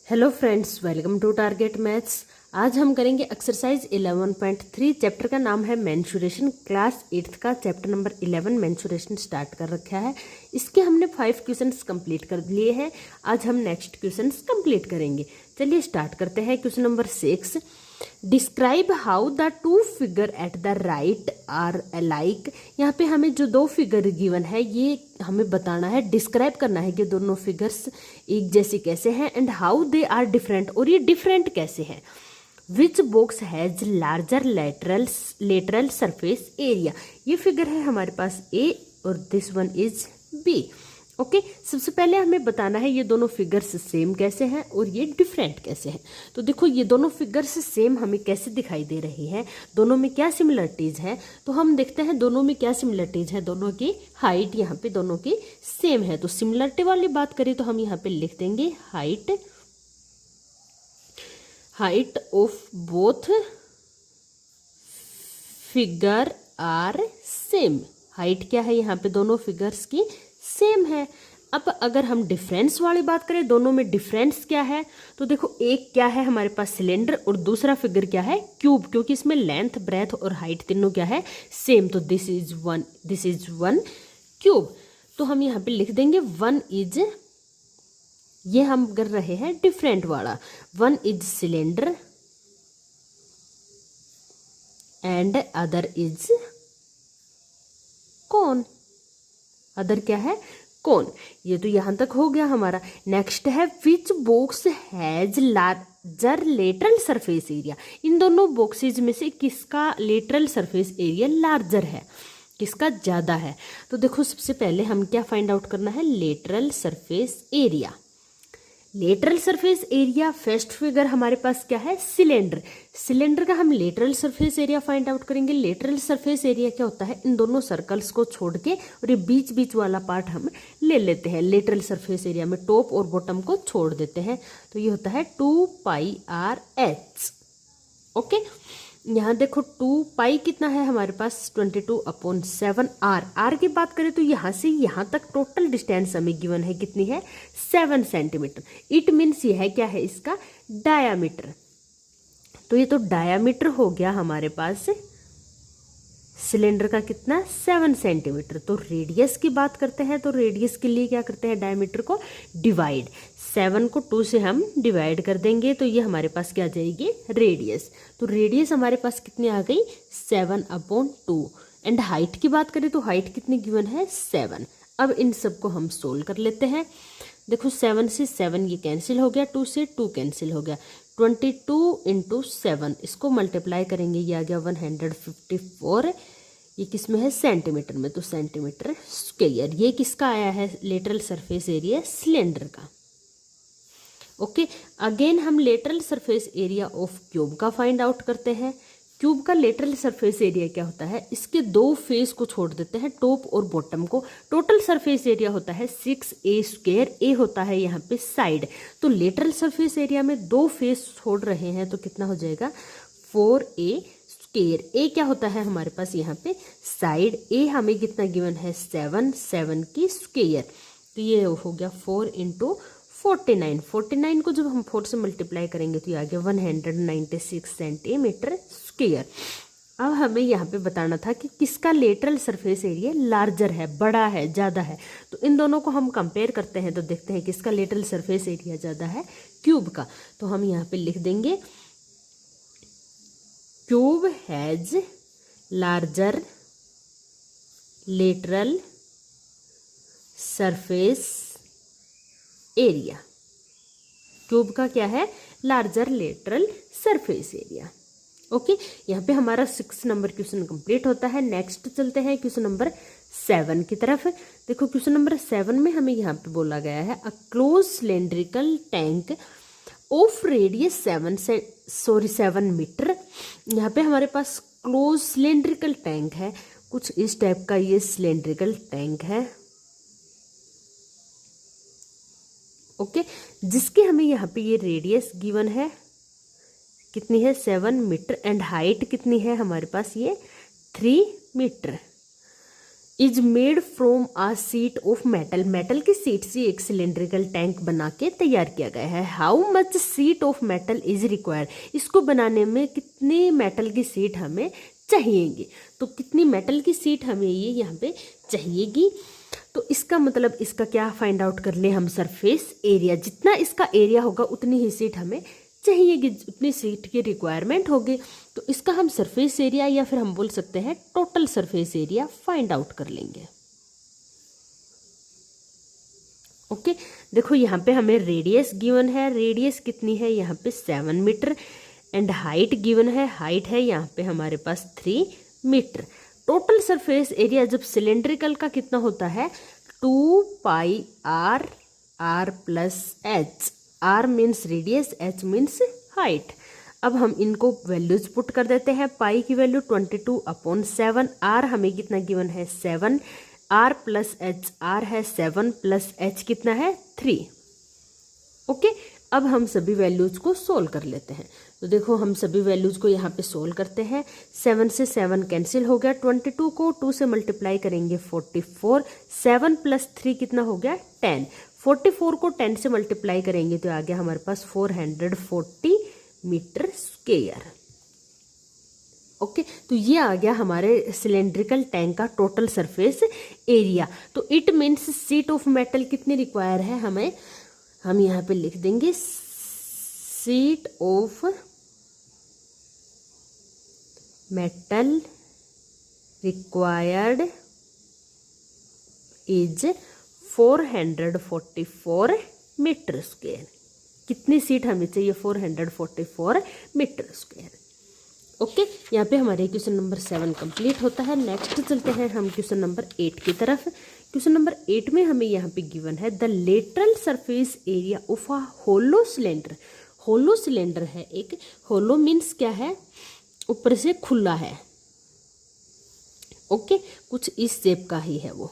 Hello friends, welcome to target maths. आज हम करेंगे एक्सरसाइज 11.3। चैप्टर का नाम है मेंसुरेशन। क्लास 8th का चैप्टर नंबर 11 मेंसुरेशन स्टार्ट कर रखा है। इसके हमने 5 क्वेश्चंस कंप्लीट कर लिए हैं। आज हम नेक्स्ट क्वेश्चंस कंप्लीट करेंगे। चलिए स्टार्ट करते हैं। Question number 6, describe how the two figure at the right are alike. यहाँ पे हमें जो दो फिगर गिवन है ये हमें बताना है, डिस्क्राइब करना है कि दोनों फिगर्स एक जैसे कैसे हैं and how they are different, और ये डिफरेंट कैसे हैं। Which box has larger lateral surface area. ये फिगर है हमारे पास ए और this one is B. Okay, सबसे पहले हमें बताना है ये दोनों फिगर्स सेम कैसे हैं और ये डिफरेंट कैसे हैं। तो देखो ये दोनों फिगर्स सेम हमें कैसे दिखाई दे रही है, दोनों में क्या सिमिलरिटीज है। तो हम देखते हैं दोनों में क्या सिमिलरिटीज है। दोनों की हाइट यहाँ पे दोनों की सेम है। तो सिमिलरिटी वाली बात करें तो हम यहाँ पे लिख देंगे height of both figure are same. Height क्या है यहाँ पे दोनों फिगर्स की सेम है। अब अगर हम डिफरेंस वाली बात करें, दोनों में डिफरेंस क्या है, तो देखो एक क्या है हमारे पास सिलेंडर और दूसरा फिगर क्या है क्यूब, क्योंकि इसमें लेंथ ब्रेथ और हाइट तीनों क्या है सेम। तो दिस इज वन क्यूब। तो हम यहाँ पे लिख देंगे वन इज, ये हम कर रहे हैं डिफरेंट वाला, one is cylinder and other is कौन। अदर क्या है कौन। ये तो यहां तक हो गया हमारा। नेक्स्ट है which box has larger lateral surface area. इन दोनों बॉक्सेज में से किसका लेटरल सरफेस एरिया लार्जर है, किसका ज्यादा है। तो देखो सबसे पहले हम क्या फाइंड आउट करना है, lateral surface area. Lateral surface area first figure हमारे पास क्या है सिलेंडर। सिलेंडर का हम lateral surface area find out करेंगे। लेटरल सरफेस एरिया क्या होता है, इन दोनों सर्कल्स को छोड़ के और ये बीच बीच वाला पार्ट हम ले लेते हैं। लेटरल सरफेस एरिया में टॉप और बॉटम को छोड़ देते हैं। तो ये होता है 2πr/h। ओके, यहाँ देखो 2π कितना है हमारे पास 22/7। आर की बात करें तो यहाँ से यहाँ तक टोटल डिस्टेंस हमें गिवन है कितनी है 7 सेंटीमीटर। इट मीन्स ये है क्या है इसका डायामीटर। तो ये तो डायामीटर हो गया हमारे पास सिलेंडर का कितना 7 सेंटीमीटर। तो रेडियस की बात करते हैं तो रेडियस के लिए क्या करते हैं, डायमीटर को डिवाइड, 7 को 2 से हम डिवाइड कर देंगे तो ये हमारे पास क्या आ जाएगी रेडियस। तो रेडियस हमारे पास कितनी आ गई 7/2। एंड हाइट की बात करें तो हाइट कितनी गिवन है 7। अब इन सबको हम सोल्व कर लेते हैं। देखो 7 से 7 ये कैंसिल हो गया, 2 से 2 कैंसिल हो गया, 22 × 7 इसको मल्टीप्लाई करेंगे, ये आ गया 154। ये किस में है सेंटीमीटर में, तो सेंटीमीटर स्क्वायर। ये किसका आया है लेटरल सरफेस एरिया सिलेंडर का। ओके, अगेन हम lateral surface area of cube का फाइंड आउट करते हैं। क्यूब का लेटरल सरफेस एरिया क्या होता है, इसके दो फेस को छोड़ देते हैं टॉप और बॉटम को। टोटल सरफेस एरिया होता है 6a²। ए होता है यहाँ पे साइड। तो लेटरल सरफेस एरिया में दो फेस छोड़ रहे हैं तो कितना हो जाएगा 4a²। ए क्या होता है हमारे पास यहाँ पे साइड। ए हमें कितना गिवन है 7 की स्क्वायर। तो ये हो गया 4 × 49। 49 को जब हम 4 से मल्टीप्लाई करेंगे तो ये आ गया 196 सेंटीमीटर स्क्वायर। अब हमें यहाँ पे बताना था कि किसका लेटरल सरफेस एरिया लार्जर है, बड़ा है, ज़्यादा है। तो इन दोनों को हम कंपेयर करते हैं तो देखते हैं किसका लेटरल सरफेस एरिया ज़्यादा है, क्यूब का। तो हम यहाँ पे लिख देंगे cube has larger lateral surface area. Cube का क्या है larger lateral surface area. Okay, यहाँ पे हमारा 6 नंबर क्वेश्चन कंप्लीट होता है। नेक्स्ट चलते हैं क्वेश्चन नंबर 7 की तरफ। देखो क्वेश्चन नंबर 7 में हमें यहाँ पे बोला गया है a close cylindrical tank of radius 7 metre. यहाँ पे हमारे पास क्लोज सिलेंड्रिकल टैंक है, कुछ इस टाइप का ये सिलेंड्रिकल टैंक है। ओके, जिसके हमें यहाँ पे ये रेडियस गिवन है कितनी है 7 मीटर एंड हाइट कितनी है हमारे पास ये 3 metre. Is made from a sheet of metal, metal की शीट से एक सिलेंड्रिकल टैंक बना के तैयार किया गया है। How much sheet of metal is required, इसको बनाने में कितनी मेटल की शीट हमें चाहिएगी, तो कितनी मेटल की शीट हमें ये यहाँ पे चाहिएगी। तो इसका मतलब इसका क्या फाइंड आउट कर ले हम, सरफेस एरिया, जितना इसका एरिया होगा उतनी ही शीट हमें चाहिएगी, उतनी शीट की रिक्वायरमेंट होगी। तो इसका हम सरफेस एरिया या फिर हम बोल सकते हैं total surface area find out कर लेंगे। ओके, देखो यहाँ पे हमें रेडियस गिवन है, रेडियस कितनी है यहाँ पे 7 मीटर, एंड हाइट गिवन है, हाइट है यहाँ पे हमारे पास 3 मीटर। टोटल सरफेस एरिया जब सिलेंड्रिकल का कितना होता है 2 pi R, R plus H, R means radius, H means height. अब हम इनको वैल्यूज पुट कर देते हैं, पाई की वैल्यू 22/7, आर हमें कितना गिवन है 7, आर प्लस एच, आर है 7 प्लस एच कितना है 3। ओके, अब हम सभी वैल्यूज को सोल्व कर लेते हैं। तो देखो हम सभी वैल्यूज को यहाँ पे सोल्व करते हैं, 7 से 7 कैंसिल हो गया, 22 को 2 से मल्टीप्लाई करेंगे 44, 7 प्लस 3 कितना हो गया 10, 44 को 10 से मल्टीप्लाई करेंगे तो आ गया हमारे पास 440 मीटर स्क्वायर। ओके, तो ये आ गया हमारे सिलेंड्रिकल टैंक का टोटल सरफेस एरिया। तो it means sheet of metal कितनी रिक्वायर है हमें, हम यहाँ पे लिख देंगे sheet of metal required is 444 metre square. कितनी सीट हमें चाहिए 444 मीटर स्क्वायर। ओके, यहाँ पे हमारे क्वेश्चन नंबर 7 कंप्लीट होता है। नेक्स्ट चलते हैं हम क्वेश्चन नंबर 8 की तरफ। क्वेश्चन नंबर 8 में हमें यहाँ पे गिवन है the lateral surface area of a hollow cylinder. Hollow cylinder है एक, होलो मीन्स क्या है, ऊपर से खुला है। ओके, कुछ इस शेप का ही है वो,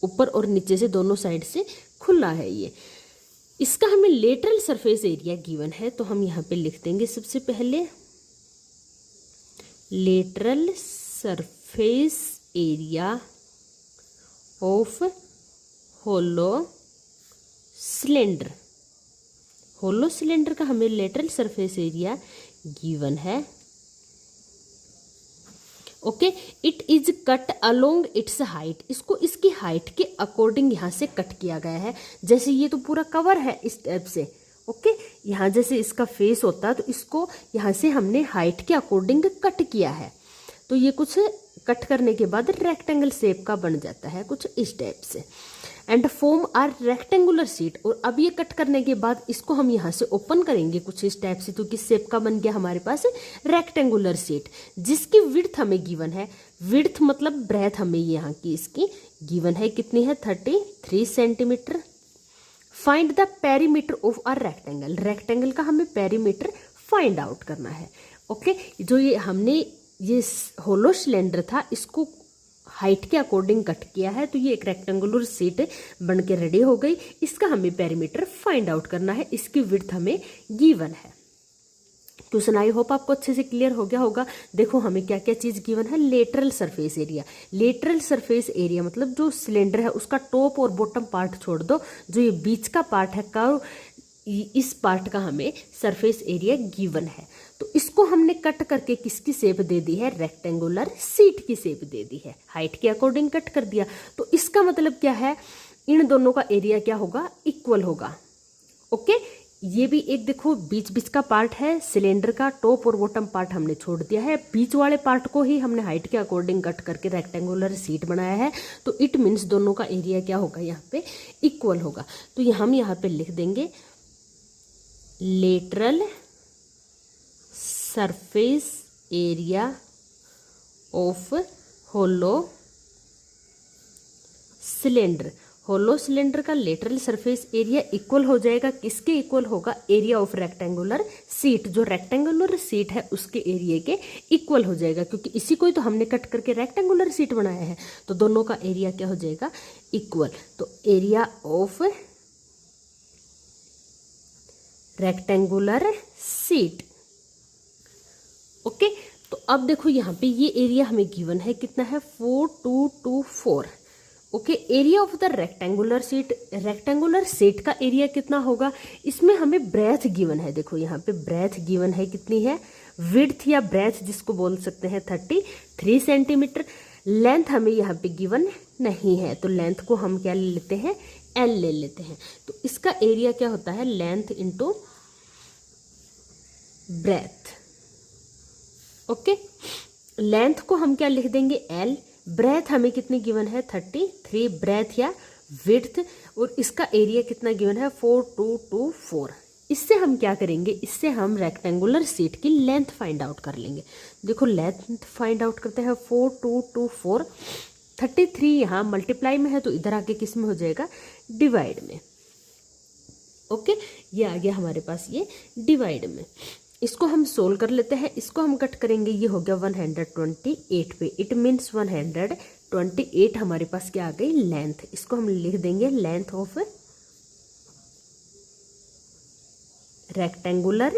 ऊपर और नीचे से दोनों साइड से खुला है ये। इसका हमें लेटरल सरफेस एरिया गिवन है, तो हम यहाँ पे लिख देंगे सबसे पहले lateral surface area of hollow cylinder. Hollow cylinder का हमें लेटरल सरफेस एरिया गिवन है। Okay, it is cut along its height, इसको इसकी हाइट के अकॉर्डिंग यहाँ से कट किया गया है। जैसे ये तो पूरा कवर है इस टाइप से। ओके, यहाँ जैसे इसका फेस होता है तो इसको यहाँ से हमने हाइट के अकॉर्डिंग कट किया है, तो ये कुछ कट करने के बाद रेक्टेंगल शेप का बन जाता है कुछ इस टाइप से। And form a rectangular sheet, और अब ये कट करने के बाद इसको हम यहाँ से ओपन करेंगे कुछ इस टाइप से, तो किस शेप का बन गया हमारे पास रेक्टेंगुलर शीट, जिसकी विड्थ हमें गिवन है। विड्थ मतलब ब्रेथ हमें यहाँ की इसकी गिवन है, कितनी है 33 centimetre. Find the perimeter of a rectangle, rectangle का हमें पेरीमीटर फाइंड आउट करना है। ओके, जो ये हमने ये होलो सिलेंडर था इसको हाइट के अकॉर्डिंग कट किया है, तो ये एक रेक्टेंगुलर शीट बन के रेडी हो गई। इसका हमें पेरीमीटर फाइंड आउट करना है, इसकी विड्थ हमें गिवन है। क्वेश्चन आई होप आपको अच्छे से क्लियर हो गया होगा। देखो हमें क्या क्या चीज गिवन है, lateral surface area. Lateral surface area मतलब जो सिलेंडर है उसका टॉप और बॉटम पार्ट छोड़ दो, जो ये बीच का पार्ट है कर्व, इस पार्ट का हमें सरफेस एरिया गिवन है। तो इसको हमने कट करके किसकी शेप दे दी है, रेक्टेंगुलर शीट की शेप दे दी है, हाइट के अकॉर्डिंग कट कर दिया। तो इसका मतलब क्या है, इन दोनों का एरिया क्या होगा, इक्वल होगा। ओके, ये भी एक देखो बीच बीच का पार्ट है सिलेंडर का, टॉप और बॉटम पार्ट हमने छोड़ दिया है, बीच वाले पार्ट को ही हमने हाइट के अकॉर्डिंग कट करके रेक्टेंगुलर शीट बनाया है। तो इट मीन्स दोनों का एरिया क्या होगा, यहाँ पे इक्वल होगा। तो हम यहाँ पे लिख देंगे lateral surface area of hollow cylinder. Hollow cylinder का लेटरल सरफेस एरिया इक्वल हो जाएगा, किसके इक्वल होगा, एरिया ऑफ रेक्टेंगुलर शीट। जो रेक्टेंगुलर शीट है उसके एरिया के इक्वल हो जाएगा, क्योंकि इसी को ही तो हमने कट करके रेक्टेंगुलर शीट बनाया है। तो दोनों का एरिया क्या हो जाएगा, इक्वल। तो area of rectangular sheet. Okay, तो अब देखो यहाँ पे ये एरिया हमें गिवन है, कितना है 4224। Okay, area of the rectangular set का एरिया कितना होगा, इसमें हमें ब्रेथ गिवन है। देखो यहाँ पे ब्रेथ गिवन है, कितनी है, विड्थ या ब्रेथ जिसको बोल सकते हैं 33 सेंटीमीटर। लेंथ हमें यहाँ पे गिवन नहीं है, तो लेंथ को हम क्या ले लेते हैं, एल ले लेते हैं। तो इसका एरिया क्या होता है, length into breadth. Okay, length को हम क्या लिख देंगे, एल। ब्रेथ हमें कितनी गिवन है, 33 ब्रेथ या विड्थ, और इसका एरिया कितना गिवन है, 4224। इससे हम क्या करेंगे, इससे हम रेक्टेंगुलर शीट की लेंथ फाइंड आउट कर लेंगे। देखो लेंथ फाइंड आउट करते हैं, 4224, 33 यहाँ मल्टीप्लाई में है तो इधर आके किस में हो जाएगा, डिवाइड में। ओके, ये आ गया हमारे पास ये डिवाइड में। इसको हम सोल्व कर लेते हैं, इसको हम कट करेंगे, ये हो गया 128 पे। इट मीन्स 128 हमारे पास क्या आ गई, लेंथ। इसको हम लिख देंगे length of rectangular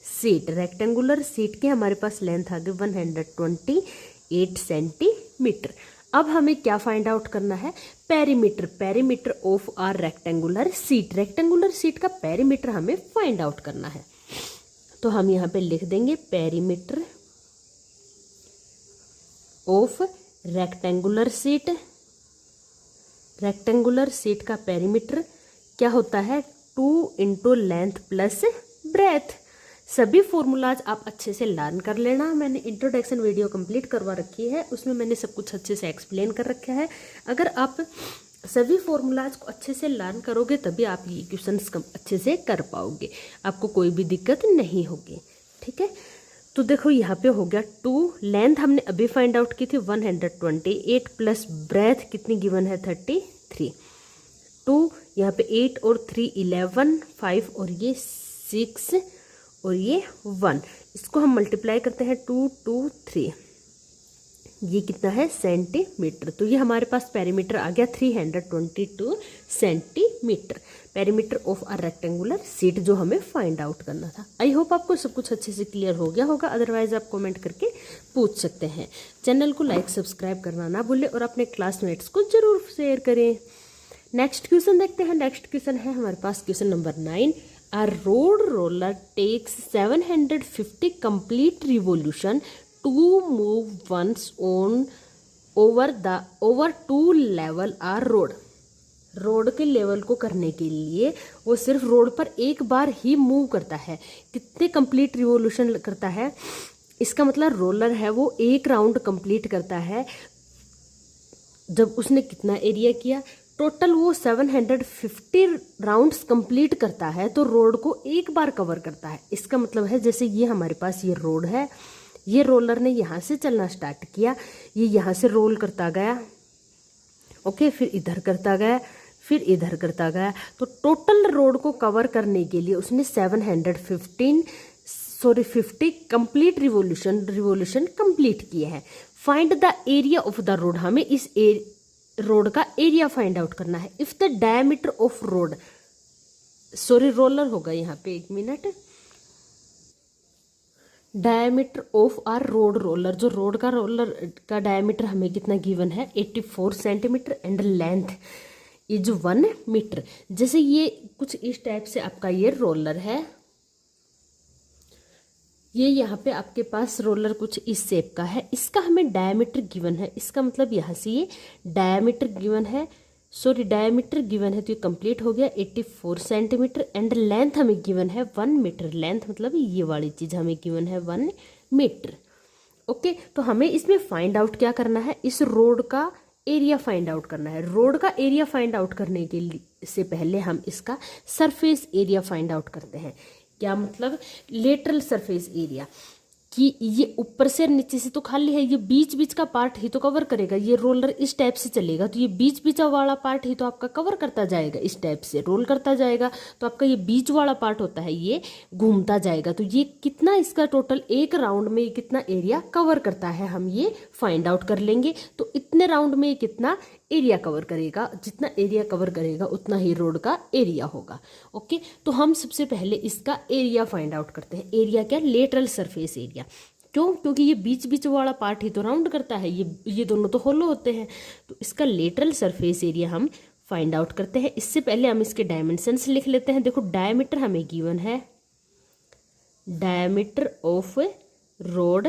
sheet. Rectangular sheet की हमारे पास लेंथ आ गई 128 सेंटीमीटर। अब हमें क्या फाइंड आउट करना है, perimeter. Perimeter of a rectangular sheet. Rectangular sheet का पेरीमीटर हमें फाइंड आउट करना है, तो हम यहाँ पे लिख देंगे perimeter of rectangular sheet. Rectangular sheet का पेरीमीटर क्या होता है, 2 इंटू लेंथ प्लस ब्रेथ। सभी फॉर्मूलाज आप अच्छे से लर्न कर लेना, मैंने इंट्रोडक्शन वीडियो कंप्लीट करवा रखी है, उसमें मैंने सब कुछ अच्छे से एक्सप्लेन कर रखा है। अगर आप सभी फॉर्मूलाज को अच्छे से लर्न करोगे तभी आप ये क्वेश्चंस अच्छे से कर पाओगे, आपको कोई भी दिक्कत नहीं होगी। ठीक है, तो देखो यहाँ पे हो गया 2, लेंथ हमने अभी फाइंड आउट की थी 128 प्लस ब्रेथ कितनी गिवन है 33, 2 यहाँ पे 8 और 3 11, 5 और ये 6 और ये 1। इसको हम मल्टीप्लाई करते हैं 2 2 3, ये कितना है सेंटीमीटर। तो ये हमारे पास पेरीमीटर आ गया 322 centimetre, perimeter of a rectangular sheet जो हमें फाइंड आउट करना था। आई होप आपको सब कुछ अच्छे से क्लियर हो गया होगा, अदरवाइज आप कमेंट करके पूछ सकते हैं। चैनल को लाइक सब्सक्राइब करना ना भूलें और अपने क्लासमेट्स को जरूर शेयर करें। नेक्स्ट क्वेश्चन देखते हैं। नेक्स्ट क्वेश्चन है हमारे पास question number 9। A road roller takes 750 complete revolution to move once on over 2 level are road। Road के लेवल को करने के लिए वो सिर्फ रोड पर एक बार ही मूव करता है। कितने कंप्लीट रिवोल्यूशन करता है, इसका मतलब रोलर है वो एक राउंड कंप्लीट करता है। जब उसने कितना एरिया किया, टोटल वो 750 राउंड्स कंप्लीट करता है, तो रोड को एक बार कवर करता है। इसका मतलब है जैसे ये हमारे पास ये रोड है, ये रोलर ने यहाँ से चलना स्टार्ट किया, ये यहाँ से रोल करता गया, ओके, फिर इधर करता गया, फिर इधर करता गया, तो टोटल रोड को कवर करने के लिए उसने 50 कंप्लीट रिवोल्यूशन कंप्लीट किए हैं। Find the area of the road, हमें इस रोड का एरिया फाइंड आउट करना है। If the diameter of road, roller होगा यहाँ पे, एक मिनट, diameter of a road roller, जो रोड का रोलर का डायमीटर हमें कितना गिवन है 84 centimetre and length is 1 metre. जैसे ये कुछ इस टाइप से आपका ये रोलर है, ये यहाँ पे आपके पास रोलर कुछ इस शेप का है, इसका हमें डायमीटर गिवन है। इसका मतलब यहाँ से ये डायमीटर गिवन है, डायमीटर गिवन है, तो ये कंप्लीट हो गया 84 सेंटीमीटर एंड लेंथ हमें गिवन है 1 मीटर। लेंथ मतलब ये वाली चीज़ हमें गिवन है 1 मीटर। ओके, तो हमें इसमें फाइंड आउट क्या करना है, इस रोड का एरिया फाइंड आउट करना है। रोड का एरिया फाइंड आउट करने के लिए से पहले हम इसका सरफेस एरिया फाइंड आउट करते हैं। क्या मतलब, लेटरल सरफेस एरिया, कि ये ऊपर से नीचे से तो खाली है, ये बीच बीच का पार्ट ही तो कवर करेगा। ये रोलर इस टाइप से चलेगा तो ये बीच बीच वाला पार्ट ही तो आपका कवर करता जाएगा, इस टाइप से रोल करता जाएगा, तो आपका ये बीच वाला पार्ट होता है ये घूमता जाएगा। तो ये कितना, इसका टोटल एक राउंड में ये कितना एरिया कवर करता है, हम ये फाइंड आउट कर लेंगे। तो इतने राउंड में ये कितना एरिया कवर करेगा, जितना एरिया कवर करेगा उतना ही रोड का एरिया होगा। ओके, तो हम सबसे पहले इसका एरिया फाइंड आउट करते हैं। एरिया क्या, लेटरल सरफेस एरिया। क्यों? क्योंकि ये बीच बीच वाला पार्ट ही तो राउंड करता है, ये दोनों तो होलो होते हैं। तो इसका लेटरल सरफेस एरिया हम फाइंड आउट करते हैं। इससे पहले हम इसके डायमेंशंस लिख लेते हैं। देखो डायमीटर हमें गिवन है, डायमीटर ऑफ रोड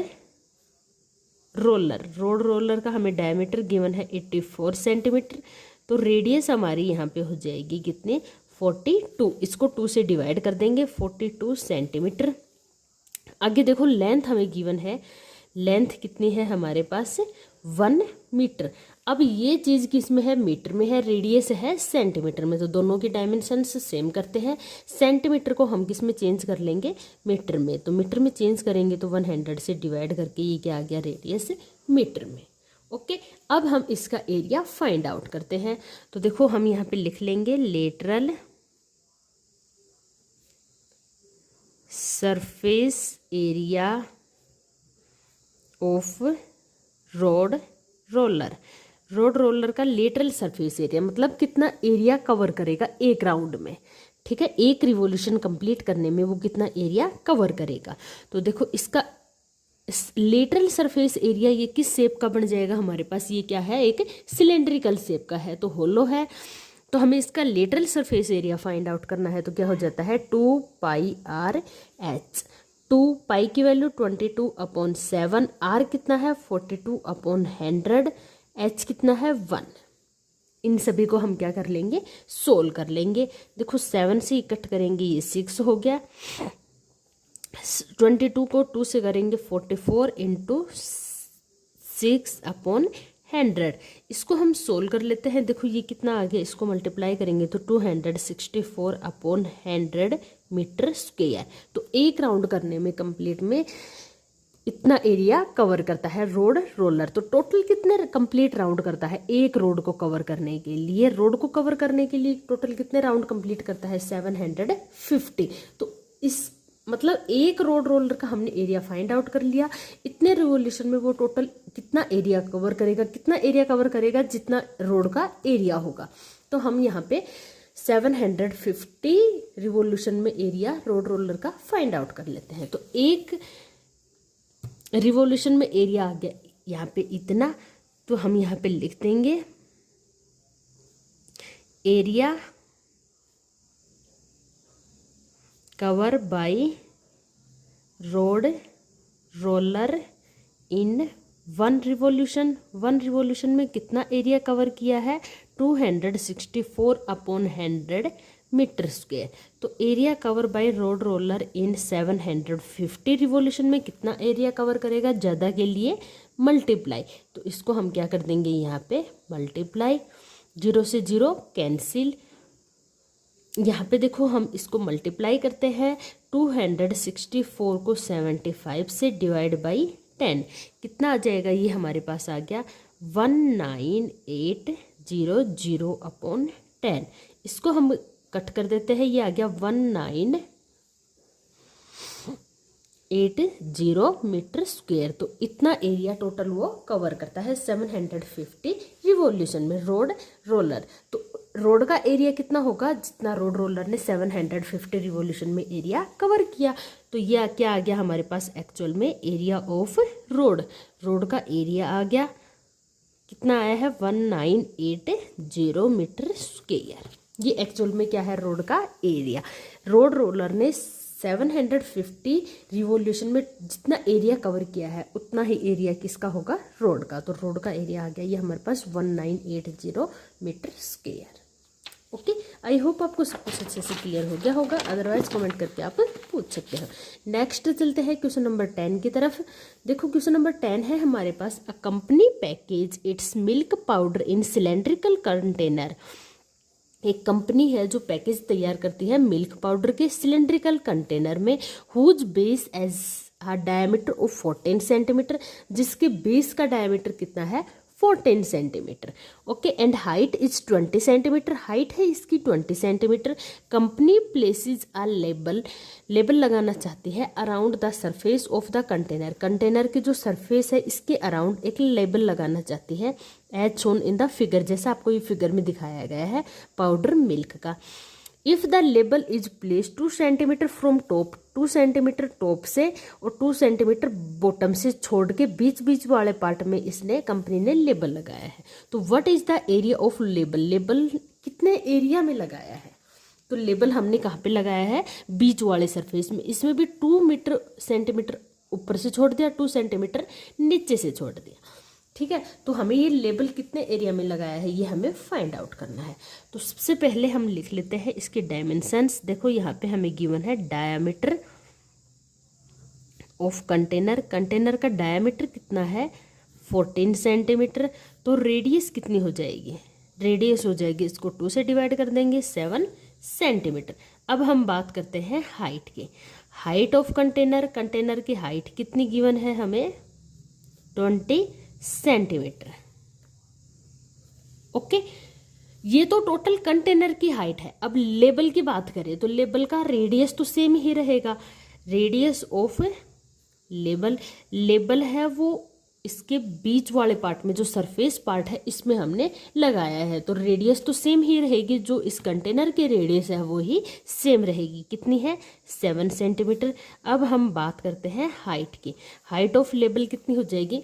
रोलर का हमें डायमीटर गिवन है 84 सेंटीमीटर। तो रेडियस हमारी यहाँ पे हो जाएगी कितने, 42। इसको 2 से डिवाइड कर देंगे, 42 सेंटीमीटर। आगे देखो लेंथ हमें गिवन है, लेंथ कितनी है हमारे पास, 1 मीटर। अब ये चीज़ किस में है, मीटर में है, रेडियस है सेंटीमीटर में। तो दोनों की डायमेंशंस सेम करते हैं। सेंटीमीटर को हम किस में चेंज कर लेंगे, मीटर में। तो मीटर में चेंज करेंगे तो 100 से डिवाइड करके ये क्या आ गया, रेडियस मीटर में। ओके, अब हम इसका एरिया फाइंड आउट करते हैं। तो देखो हम यहाँ पे लिख लेंगे lateral surface area of road roller का लेटरल सरफेस एरिया मतलब कितना एरिया कवर करेगा एक राउंड में। ठीक है, एक रिवॉल्यूशन कंप्लीट करने में वो कितना एरिया कवर करेगा। तो देखो इसका लेटरल सरफेस एरिया ये किस शेप का बन जाएगा हमारे पास, ये क्या है, एक सिलेंड्रिकल शेप का है, तो होलो है। तो हमें इसका lateral surface area find out करना है। तो क्या हो जाता है, 2πr/h। 2 की वैल्यू 22/7, r कितना है 42/100, h कितना है 1। इन सभी को हम क्या कर लेंगे, सोल्व कर लेंगे। देखो 7 से इकट्ठ करेंगे ये 6 हो गया, 22 को 2 से करेंगे 44 × 6/100। इसको हम सोल्व कर लेते हैं। देखो ये कितना आ गया, इसको मल्टीप्लाई करेंगे तो 264/100 मीटर स्क्वायर। तो एक राउंड करने में कंप्लीट में इतना एरिया कवर करता है रोलर। तो टोटल कितने कंप्लीट राउंड करता है एक रोड को कवर करने के लिए, टोटल कितने राउंड कंप्लीट करता है, 750। तो इस मतलब एक रोलर का हमने एरिया फाइंड आउट कर लिया। इतने रिवॉल्यूशन में वो टोटल कितना एरिया कवर करेगा, जितना रोड का एरिया होगा। तो हम यहाँ पे 750 रिवॉल्यूशन में एरिया रोलर का फाइंड आउट कर लेते हैं। तो एक रिवॉल्यूशन में एरिया आ गया यहाँ पे इतना। तो हम यहाँ पे लिख देंगे area cover by roller in 1 revolution. 1 revolution में कितना एरिया कवर किया है, 264/100 मीटर स्क्वायर। तो area cover by roller in 750 revolution में कितना एरिया कवर करेगा, ज़्यादा के लिए मल्टीप्लाई। तो इसको हम क्या कर देंगे यहाँ पे मल्टीप्लाई, 0 से 0 कैंसिल। यहाँ पे देखो हम इसको मल्टीप्लाई करते हैं, 264 को 75 से डिवाइड बाई 10 कितना आ जाएगा, ये हमारे पास आ गया 19800/10। इसको हम कट कर देते हैं, ये आ गया 1980 मीटर स्क्वायर। तो इतना एरिया टोटल वो कवर करता है 750 रिवॉल्यूशन में रोलर। तो रोड का एरिया कितना होगा, जितना रोलर ने 750 रिवॉल्यूशन में एरिया कवर किया। तो यह क्या आ गया हमारे पास एक्चुअल में एरिया ऑफ रोड का एरिया आ गया कितना आया है, 1980 मीटर स्क्वायर। ये एक्चुअल में क्या है, रोड का एरिया। रोलर ने 750 रिवॉल्यूशन में जितना एरिया कवर किया है उतना ही एरिया किसका होगा, रोड का। तो रोड का एरिया आ गया ये हमारे पास 1980 metre square. Okay, I hope आपको सब कुछ अच्छे से क्लियर हो गया होगा, अदरवाइज कमेंट करके आप पूछ सकते हो। नेक्स्ट चलते हैं क्वेश्चन नंबर 10 की तरफ। देखो क्वेश्चन नंबर 10 है हमारे पास, a company package its milk powder in cylindrical container. एक कंपनी है जो पैकेज तैयार करती है मिल्क पाउडर के सिलेंड्रिकल कंटेनर में, whose base has a diameter of 14 centimetre, जिसके बेस का डायमीटर कितना है 14 centimetre. Okay, and height is 20 centimetre, height है इसकी 20 centimetre. Company places a label लगाना चाहती है around the surface of the container. Container की जो सरफेस है इसके अराउंड एक लेबल लगाना चाहती है, as shown in the figure, जैसा आपको ये फिगर में दिखाया गया है पाउडर मिल्क का। If the label is place 2 centimetre from top, 2 centimetre top से और 2 सेंटीमीटर बॉटम से छोड़ के बीच बीच वाले पार्ट में इसने कंपनी ने लेबल लगाया है। तो what is the area of label, label कितने एरिया में लगाया है। तो लेबल हमने कहाँ पे लगाया है, बीच वाले सरफेस में। इसमें भी 2 सेंटीमीटर ऊपर से छोड़ दिया, 2 सेंटीमीटर नीचे से छोड़ दिया, ठीक है। तो हमें ये लेबल कितने एरिया में लगाया है ये हमें फाइंड आउट करना है। तो सबसे पहले हम लिख लेते हैं इसके डायमेंशंस। देखो यहाँ पे हमें गिवन है डायामीटर ऑफ कंटेनर, कंटेनर का डायामीटर कितना है 14 सेंटीमीटर। तो रेडियस कितनी हो जाएगी, रेडियस हो जाएगी, इसको 2 से डिवाइड कर देंगे 7 सेंटीमीटर। अब हम बात करते हैं हाइट की, हाइट ऑफ कंटेनर, कंटेनर की हाइट कितनी गिवन है हमें 20 सेंटीमीटर। ओके, ये तो टोटल कंटेनर की हाइट है। अब लेबल की बात करें तो लेबल का रेडियस तो सेम ही रहेगा। रेडियस ऑफ लेबल, लेबल है वो इसके बीच वाले पार्ट में, जो सरफेस पार्ट है इसमें हमने लगाया है, तो रेडियस तो सेम ही रहेगी। जो इस कंटेनर की रेडियस है वो ही सेम रहेगी, कितनी है 7 सेंटीमीटर। अब हम बात करते हैं हाइट की, हाइट ऑफ लेबल कितनी हो जाएगी,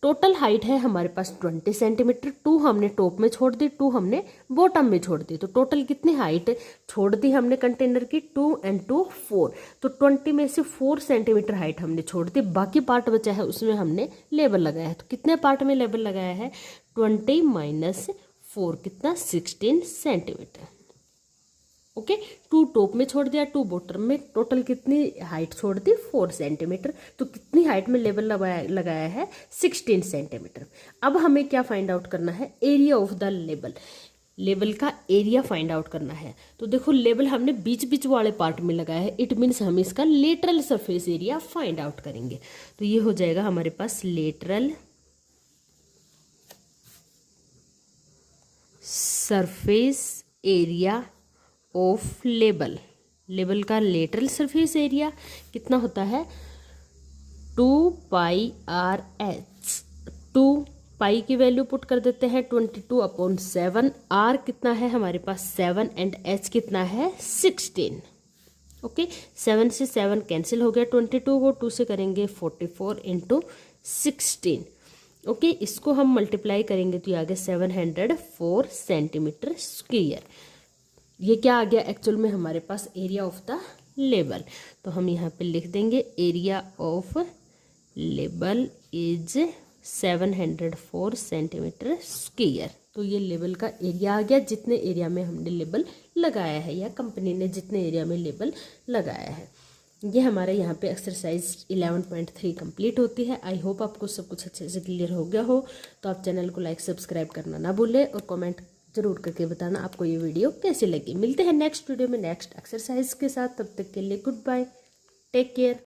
टोटल हाइट है हमारे पास 20 सेंटीमीटर, 2 हमने टॉप में छोड़ दी, 2 हमने बॉटम में छोड़ दी। तो टोटल कितनी हाइट छोड़ दी हमने कंटेनर की 2 and 2 4। तो 20 में से 4 सेंटीमीटर हाइट हमने छोड़ दी, बाकी पार्ट बचा है उसमें हमने लेबल लगाया है। तो कितने पार्ट में लेबल लगाया है 20 माइनस 4 कितना 16 सेंटीमीटर। ओके, 2 टॉप में छोड़ दिया, 2 बॉटम में, टोटल कितनी हाइट छोड़ दी 4 सेंटीमीटर। तो कितनी हाइट में लेबल लगाया है 16 सेंटीमीटर। अब हमें क्या फाइंड आउट करना है, area of the label, label का एरिया फाइंड आउट करना है। तो देखो लेबल हमने बीच बीच वाले पार्ट में लगाया है, इट मीन्स हम इसका lateral surface area find out करेंगे। तो ये हो जाएगा हमारे पास lateral surface area of label, label का लेटरल सरफेस एरिया कितना होता है 2 पाई आर एच। 2 पाई की वैल्यू पुट कर देते हैं 22/7, आर कितना है हमारे पास 7 एंड एच कितना है 16। ओके, 7 से 7 कैंसिल हो गया, 22 को 2 से करेंगे 44 × 16। ओके, इसको हम मल्टीप्लाई करेंगे तो ये आ गया 704 सेंटीमीटर स्क्वायर। ये क्या आ गया एक्चुअल में हमारे पास एरिया ऑफ द लेबल। तो हम यहाँ पे लिख देंगे area of label is 704 centimetre square. तो ये लेबल का एरिया आ गया, जितने एरिया में हमने लेबल लगाया है या कंपनी ने जितने एरिया में लेबल लगाया है। ये हमारे यहाँ पे एक्सरसाइज 11.3 कंप्लीट होती है। आई होप आपको सब कुछ अच्छे से क्लियर हो गया हो। तो आप चैनल को लाइक सब्सक्राइब करना ना भूलें और कमेंट जरूर करके बताना आपको ये वीडियो कैसी लगी। मिलते हैं नेक्स्ट वीडियो में नेक्स्ट एक्सरसाइज के साथ, तब तक के लिए गुड बाय, टेक केयर।